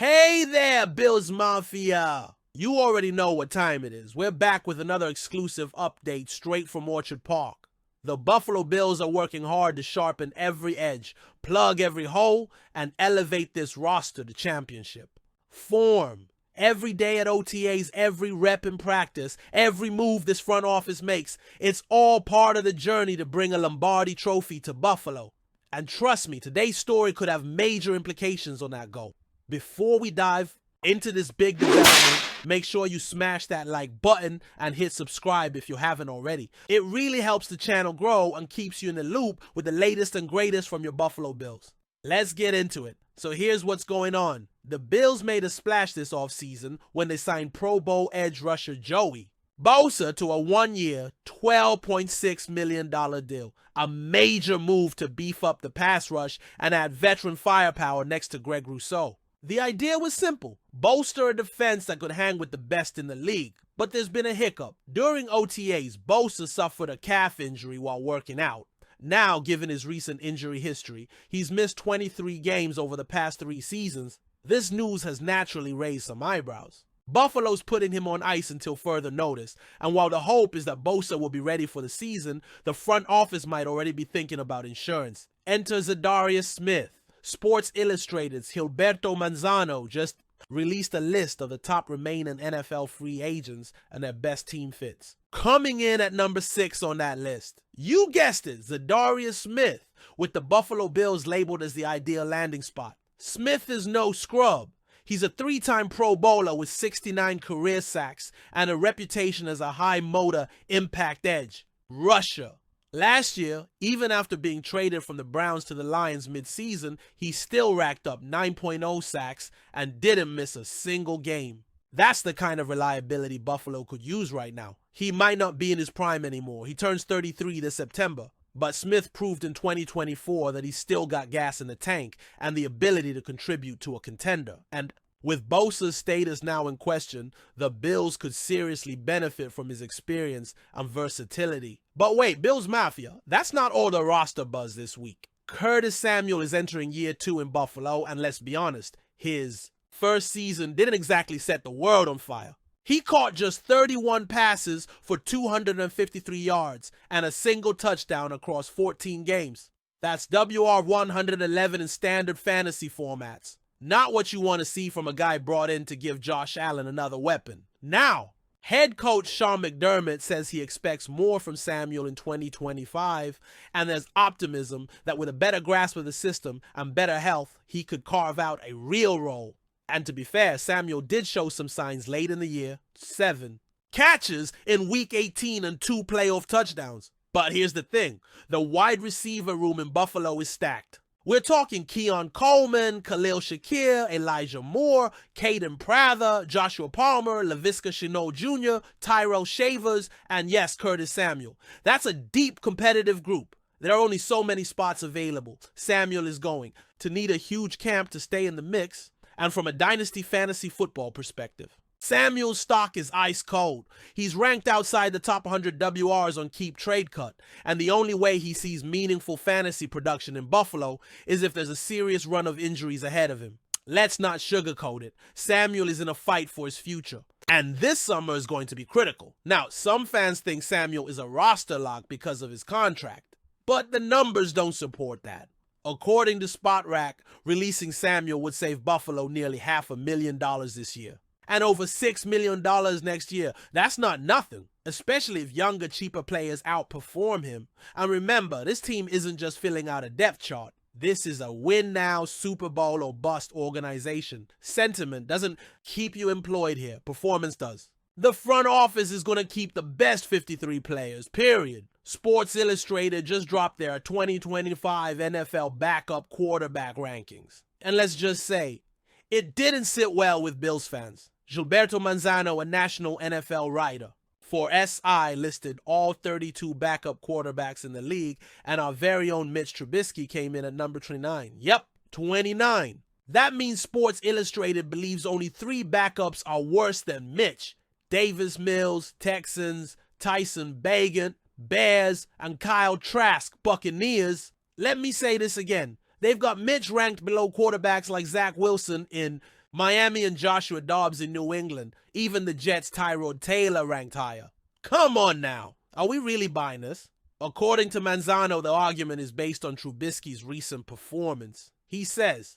Hey there, Bills Mafia! You already know what time it is. We're back with another exclusive update straight from Orchard Park. The Buffalo Bills are working hard to sharpen every edge, plug every hole, and elevate this roster to championship. Form. Every day at OTAs, every rep in practice, every move this front office makes, it's all part of the journey to bring a Lombardi trophy to Buffalo. And trust me, today's story could have major implications on that goal. Before we dive into this big development, make sure you smash that like button and hit subscribe if you haven't already. It really helps the channel grow and keeps you in the loop with the latest and greatest from your Buffalo Bills. Let's get into it. So here's what's going on. The Bills made a splash this offseason when they signed Pro Bowl edge rusher Joey Bosa to a one-year, $12.6 million deal. A major move to beef up the pass rush and add veteran firepower next to Greg Rousseau. The idea was simple: bolster a defense that could hang with the best in the league. But there's been a hiccup. During OTAs, Bosa suffered a calf injury while working out. Now, given his recent injury history, he's missed 23 games over the past 3 seasons. This news has naturally raised some eyebrows. Buffalo's putting him on ice until further notice, and while the hope is that Bosa will be ready for the season, the front office might already be thinking about insurance. Enter Za'Darius Smith. Sports Illustrated's Gilberto Manzano just released a list of the top remaining NFL free agents and their best team fits. Coming in at number 6 on that list, you guessed it, Za'Darius Smith, with the Buffalo Bills labeled as the ideal landing spot. Smith is no scrub. He's a 3-time Pro Bowler with 69 career sacks and a reputation as a high-motor impact edge rusher. Last year, even after being traded from the Browns to the Lions mid-season, he still racked up 9.0 sacks and didn't miss a single game. That's the kind of reliability Buffalo could use right now. He might not be in his prime anymore. He turns 33 this September. But Smith proved in 2024 that he's still got gas in the tank and the ability to contribute to a contender. And with Bosa's status now in question, the Bills could seriously benefit from his experience and versatility. But wait, Bills Mafia, that's not all the roster buzz this week. Curtis Samuel is entering year 2 in Buffalo, and let's be honest, his first season didn't exactly set the world on fire. He caught just 31 passes for 253 yards and a single touchdown across 14 games. That's WR111 in standard fantasy formats. Not what you want to see from a guy brought in to give Josh Allen another weapon. Now, head coach Sean McDermott says he expects more from Samuel in 2025, and there's optimism that with a better grasp of the system and better health, he could carve out a real role. And to be fair, Samuel did show some signs late in the year. 7 catches in week 18 and 2 playoff touchdowns. But here's the thing, the wide receiver room in Buffalo is stacked. We're talking Keon Coleman, Khalil Shakir, Elijah Moore, Caden Prather, Joshua Palmer, Laviska Shenault Jr., Tyrell Shavers, and yes, Curtis Samuel. That's a deep competitive group. There are only so many spots available. Samuel is going to need a huge camp to stay in the mix, and from a dynasty fantasy football perspective, Samuel's stock is ice cold. He's ranked outside the top 100 WRs on Keep Trade Cut, and the only way he sees meaningful fantasy production in Buffalo is if there's a serious run of injuries ahead of him. Let's not sugarcoat it. Samuel is in a fight for his future, and this summer is going to be critical. Now, some fans think Samuel is a roster lock because of his contract, but the numbers don't support that. According to SpotRack, releasing Samuel would save Buffalo nearly $500,000 this year. And over $6 million next year. That's not nothing, especially if younger, cheaper players outperform him. And remember, this team isn't just filling out a depth chart. This is a win now, Super Bowl or bust organization. Sentiment doesn't keep you employed here. Performance does. The front office is going to keep the best 53 players, period. Sports Illustrated just dropped their 2025 NFL backup quarterback rankings. And let's just say, it didn't sit well with Bills fans. Gilberto Manzano, a national NFL writer for SI, listed all 32 backup quarterbacks in the league, and our very own Mitch Trubisky came in at number 29. Yep, 29. That means Sports Illustrated believes only 3 backups are worse than Mitch. Davis Mills, Texans, Tyson Bagent, Bears, and Kyle Trask, Buccaneers. Let me say this again. They've got Mitch ranked below quarterbacks like Zach Wilson in Miami and Joshua Dobbs in New England. Even the Jets' Tyrod Taylor ranked higher. Come on now. Are we really buying this? According to Manzano, the argument is based on Trubisky's recent performance. He says,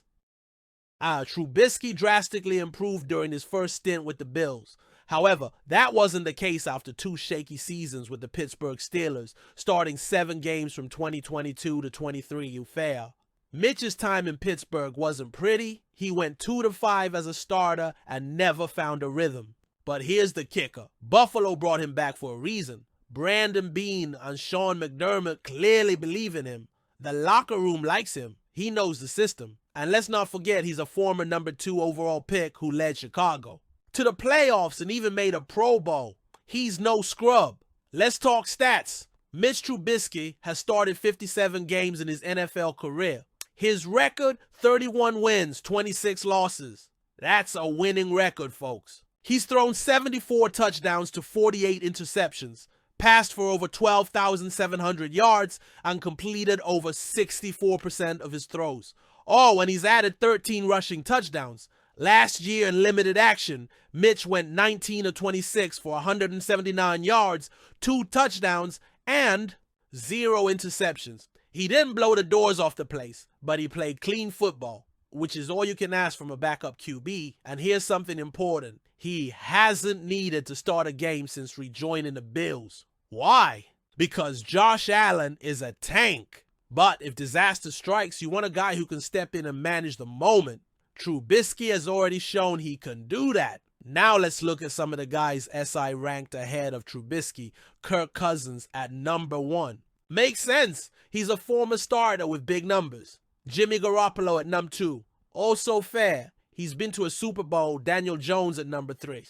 Trubisky drastically improved during his first stint with the Bills. However, that wasn't the case after 2 shaky seasons with the Pittsburgh Steelers, starting 7 games from 2022 to 23 UFA. Mitch's time in Pittsburgh wasn't pretty. He went 2-5 as a starter and never found a rhythm. But here's the kicker. Buffalo brought him back for a reason. Brandon Beane and Sean McDermott clearly believe in him. The locker room likes him. He knows the system. And let's not forget he's a former number 2 overall pick who led Chicago to the playoffs and even made a Pro Bowl. He's no scrub. Let's talk stats. Mitch Trubisky has started 57 games in his NFL career. His record, 31 wins, 26 losses. That's a winning record, folks. He's thrown 74 touchdowns to 48 interceptions, passed for over 12,700 yards, and completed over 64% of his throws. Oh, and he's added 13 rushing touchdowns. Last year in limited action, Mitch went 19 of 26 for 179 yards, 2 touchdowns, and 0 interceptions. He didn't blow the doors off the place, but he played clean football, which is all you can ask from a backup QB. And here's something important. He hasn't needed to start a game since rejoining the Bills. Why? Because Josh Allen is a tank. But if disaster strikes, you want a guy who can step in and manage the moment. Trubisky has already shown he can do that. Now let's look at some of the guys SI ranked ahead of Trubisky. Kirk Cousins at number 1. Makes sense. He's a former starter with big numbers. Jimmy Garoppolo at number 2. Also fair. He's been to a Super Bowl. Daniel Jones at number 3.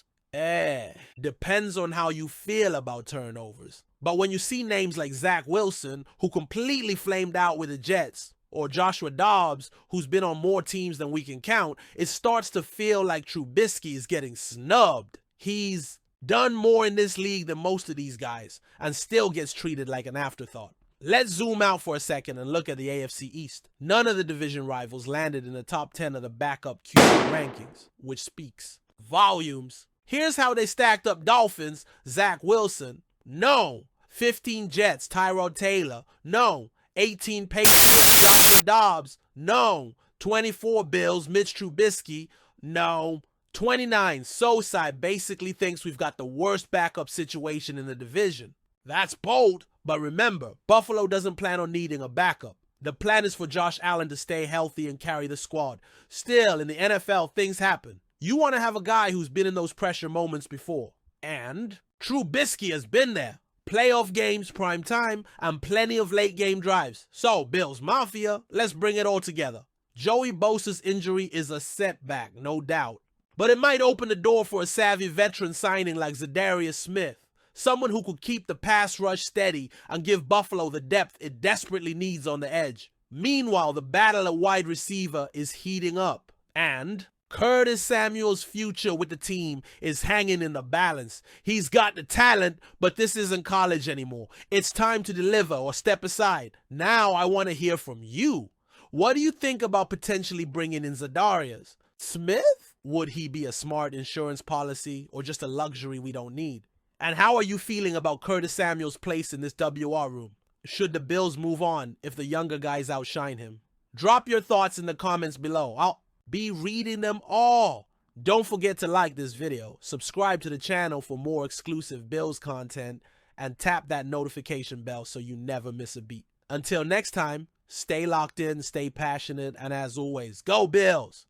Depends on how you feel about turnovers. But when you see names like Zach Wilson, who completely flamed out with the Jets, or Joshua Dobbs, who's been on more teams than we can count, it starts to feel like Trubisky is getting snubbed. He's done more in this league than most of these guys, and still gets treated like an afterthought. Let's zoom out for a second and look at the AFC East. None of the division rivals landed in the top 10 of the backup QB rankings, which speaks volumes. Here's how they stacked up: Dolphins, Zach Wilson, no. 15 Jets, Tyrod Taylor, no. 18 Patriots, Joshua Dobbs, no. 24 Bills, Mitch Trubisky, no. 29 SoSci basically thinks we've got the worst backup situation in the division. That's bold, but remember, Buffalo doesn't plan on needing a backup. The plan is for Josh Allen to stay healthy and carry the squad. Still, in the NFL, things happen. You want to have a guy who's been in those pressure moments before. And Trubisky has been there. Playoff games, prime time, and plenty of late game drives. So, Bills Mafia, let's bring it all together. Joey Bosa's injury is a setback, no doubt. But it might open the door for a savvy veteran signing like Zadarius Smith. Someone who could keep the pass rush steady and give Buffalo the depth it desperately needs on the edge. Meanwhile, the battle at wide receiver is heating up. And Curtis Samuel's future with the team is hanging in the balance. He's got the talent, but this isn't college anymore. It's time to deliver or step aside. Now I want to hear from you. What do you think about potentially bringing in Zadarius Smith? Would he be a smart insurance policy or just a luxury we don't need? And how are you feeling about Curtis Samuel's place in this WR room? Should the Bills move on if the younger guys outshine him? Drop your thoughts in the comments below. I'll be reading them all. Don't forget to like this video, subscribe to the channel for more exclusive Bills content, and tap that notification bell so you never miss a beat. Until next time, stay locked in, stay passionate, and as always, go Bills!